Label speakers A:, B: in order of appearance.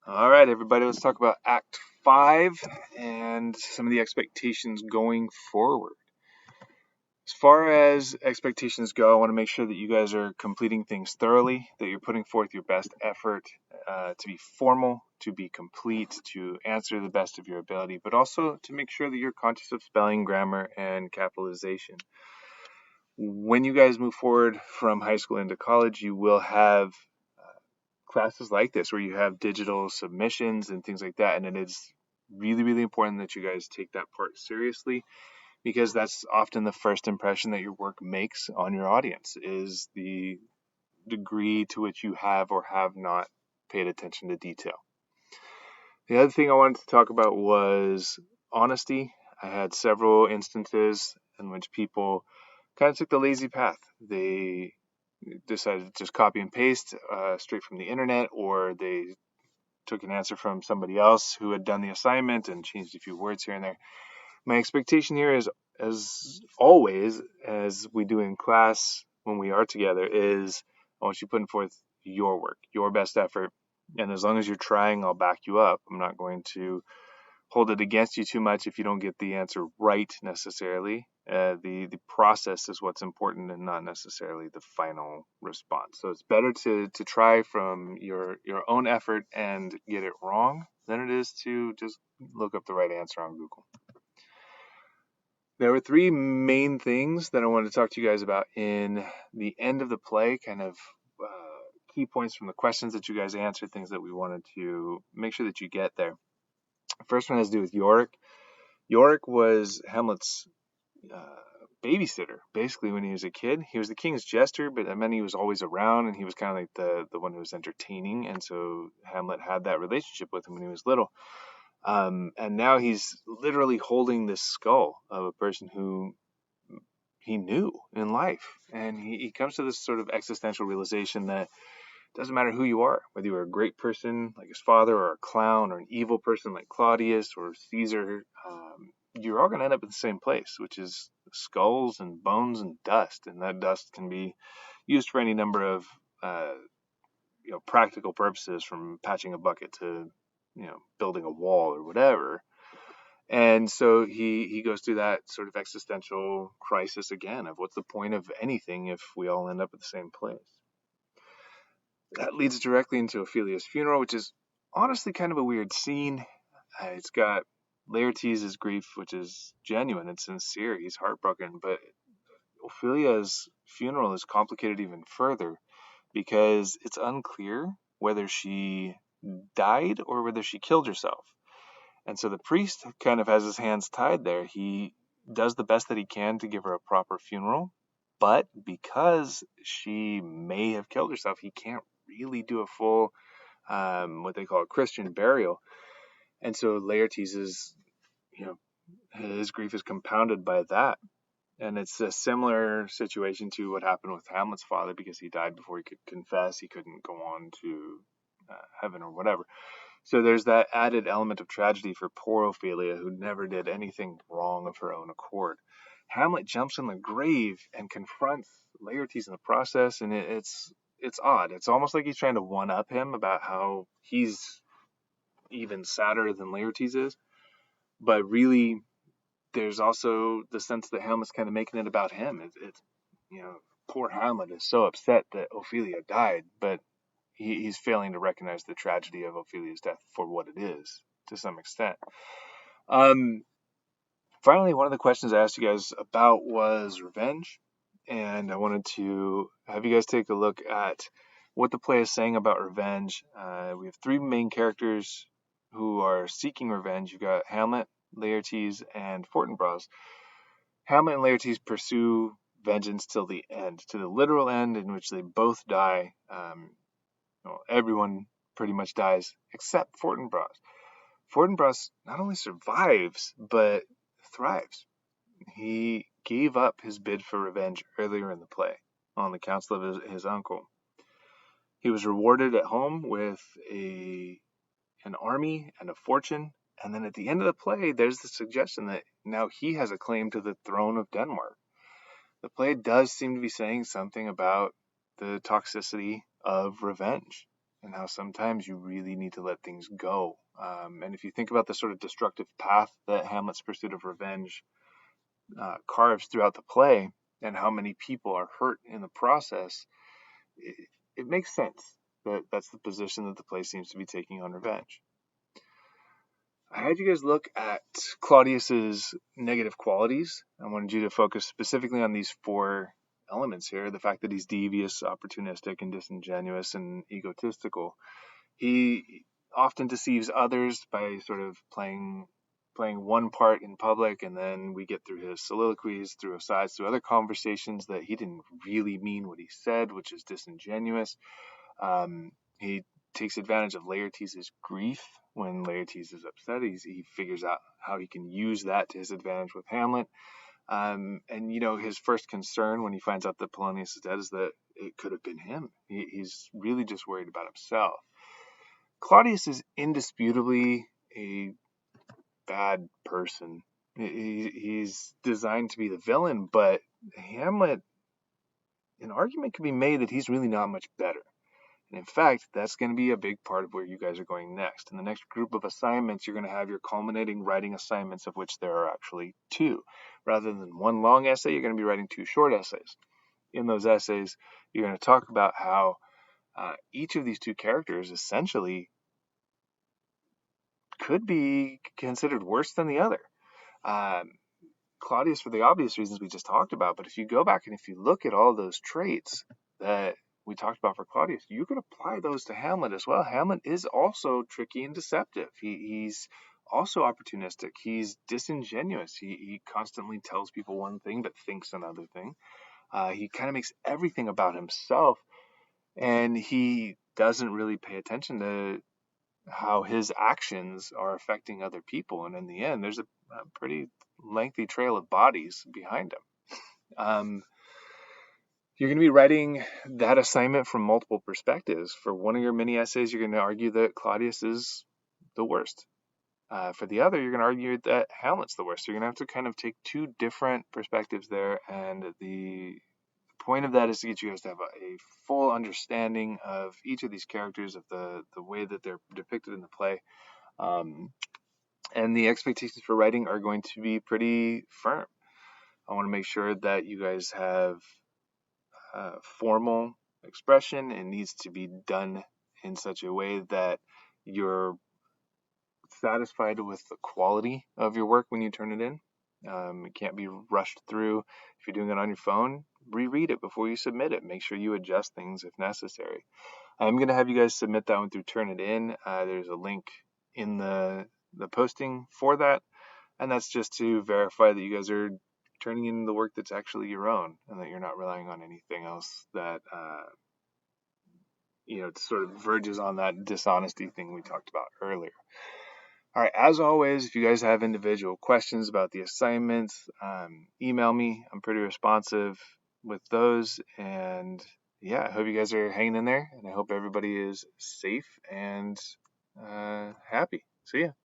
A: All right, everybody, let's talk about Act 5 and some of the expectations going forward. As far as expectations go, I want to make sure that you guys are completing things thoroughly, that you're putting forth your best effort to be formal, to be complete, to answer the best of your ability, but also to make sure that you're conscious of spelling, grammar, and capitalization. When you guys move forward from high school into college, you will have classes like this where you have digital submissions and things like that. And it is really, really important that you guys take that part seriously because that's often the first impression that your work makes on your audience is the degree to which you have or have not paid attention to detail. The other thing I wanted to talk about was honesty. I had several instances in which people kind of took the lazy path. They decided to just copy and paste straight from the internet, or they took an answer from somebody else who had done the assignment and changed a few words here and there. My expectation here is, as always, as we do in class when we are together, is I want you putting forth your work, your best effort. And as long as you're trying, I'll back you up. I'm not going to hold it against you too much if you don't get the answer right necessarily. The process is what's important and not necessarily the final response. So it's better to try from your own effort and get it wrong than it is to just look up the right answer on Google. There were three main things that I wanted to talk to you guys about in the end of the play, kind of key points from the questions that you guys answered, things that we wanted to make sure that you get there. First one has to do with Yorick. Yorick was Hamlet's babysitter, basically, when he was a kid. He was the king's jester, but that meant he was always around, and he was kind of like the one who was entertaining, and so Hamlet had that relationship with him when he was little. And now he's literally holding this skull of a person who he knew in life, and he comes to this sort of existential realization that it doesn't matter who you are, whether you're a great person like his father, or a clown, or an evil person like Claudius or Caesar, you're all going to end up at the same place, which is skulls and bones and dust. And that dust can be used for any number of practical purposes, from patching a bucket to building a wall or whatever. And so he goes through that sort of existential crisis again of what's the point of anything if we all end up at the same place. That leads directly into Ophelia's funeral, which is honestly kind of a weird scene. It's got Laertes' grief, which is genuine and sincere. He's heartbroken, but Ophelia's funeral is complicated even further because it's unclear whether she died or whether she killed herself. And so the priest kind of has his hands tied there. He does the best that he can to give her a proper funeral, but because she may have killed herself, he can't really do a full, what they call a Christian burial. And so Laertes is, his grief is compounded by that. And it's a similar situation to what happened with Hamlet's father, because he died before he could confess. He couldn't go on to heaven or whatever. So there's that added element of tragedy for poor Ophelia, who never did anything wrong of her own accord. Hamlet jumps in the grave and confronts Laertes in the process, and it's odd. It's almost like he's trying to one-up him about how he's even sadder than Laertes is. But really, there's also the sense that Hamlet's kind of making it about him. It's poor Hamlet is so upset that Ophelia died, but he's failing to recognize the tragedy of Ophelia's death for what it is, to some extent. Finally, one of the questions I asked you guys about was revenge, and I wanted to have you guys take a look at what the play is saying about revenge. We have three main characters who are seeking revenge. You've got Hamlet, Laertes, and Fortinbras. Hamlet and Laertes pursue vengeance till the end, to the literal end, in which they both die. Everyone pretty much dies except Fortinbras. Fortinbras not only survives, but thrives. He gave up his bid for revenge earlier in the play on the counsel of his uncle. He was rewarded at home with an army and a fortune, and then at the end of the play, there's the suggestion that now he has a claim to the throne of Denmark. The play does seem to be saying something about the toxicity of revenge. and how sometimes you really need to let things go. And if you think about the sort of destructive path that Hamlet's pursuit of revenge carves throughout the play, and how many people are hurt in the process, it makes sense that that's the position that the play seems to be taking on revenge. I had you guys look at Claudius's negative qualities. I wanted you to focus specifically on these four elements here: the fact that he's devious, opportunistic, and disingenuous and egotistical. He often deceives others by sort of playing one part in public, and then we get through his soliloquies, through asides, through other conversations that he didn't really mean what he said, which is disingenuous. He takes advantage of Laertes' grief when Laertes is upset. He figures out how he can use that to his advantage with Hamlet. And his first concern when he finds out that Polonius is dead is that it could have been him. He's really just worried about himself. Claudius is indisputably a bad person. He's designed to be the villain, but Hamlet, an argument could be made that he's really not much better. And in fact, that's going to be a big part of where you guys are going next. In the next group of assignments, you're going to have your culminating writing assignments, of which there are actually two. Rather than one long essay, you're going to be writing two short essays. In those essays, you're going to talk about how each of these two characters essentially could be considered worse than the other. Claudius, for the obvious reasons we just talked about, but if you go back and if you look at all those traits that we talked about for Claudius, you could apply those to Hamlet as well. Hamlet is also tricky and deceptive. He's also opportunistic. He's disingenuous. He constantly tells people one thing but thinks another thing. He kind of makes everything about himself, and he doesn't really pay attention to how his actions are affecting other people. And in the end, there's a pretty lengthy trail of bodies behind him. You're going to be writing that assignment from multiple perspectives. For one of your mini essays, you're going to argue that Claudius is the worst. For the other, you're going to argue that Hamlet's the worst. So you're going to have to kind of take two different perspectives there. And the point of that is to get you guys to have a full understanding of each of these characters, of the way that they're depicted in the play. And the expectations for writing are going to be pretty firm. I want to make sure that you guys have formal expression. It needs to be done in such a way that you're satisfied with the quality of your work when you turn it in. It can't be rushed through. If you're doing it on your phone, reread it before you submit it. Make sure you adjust things if necessary. I'm going to have you guys submit that one through Turnitin. There's a link in the posting for that, and that's just to verify that you guys are turning in the work that's actually your own, and that you're not relying on anything else that sort of verges on that dishonesty thing we talked about earlier. All right, as always, if you guys have individual questions about the assignments, email me. I'm pretty responsive with those. And yeah, I hope you guys are hanging in there, and I hope everybody is safe and happy. See ya.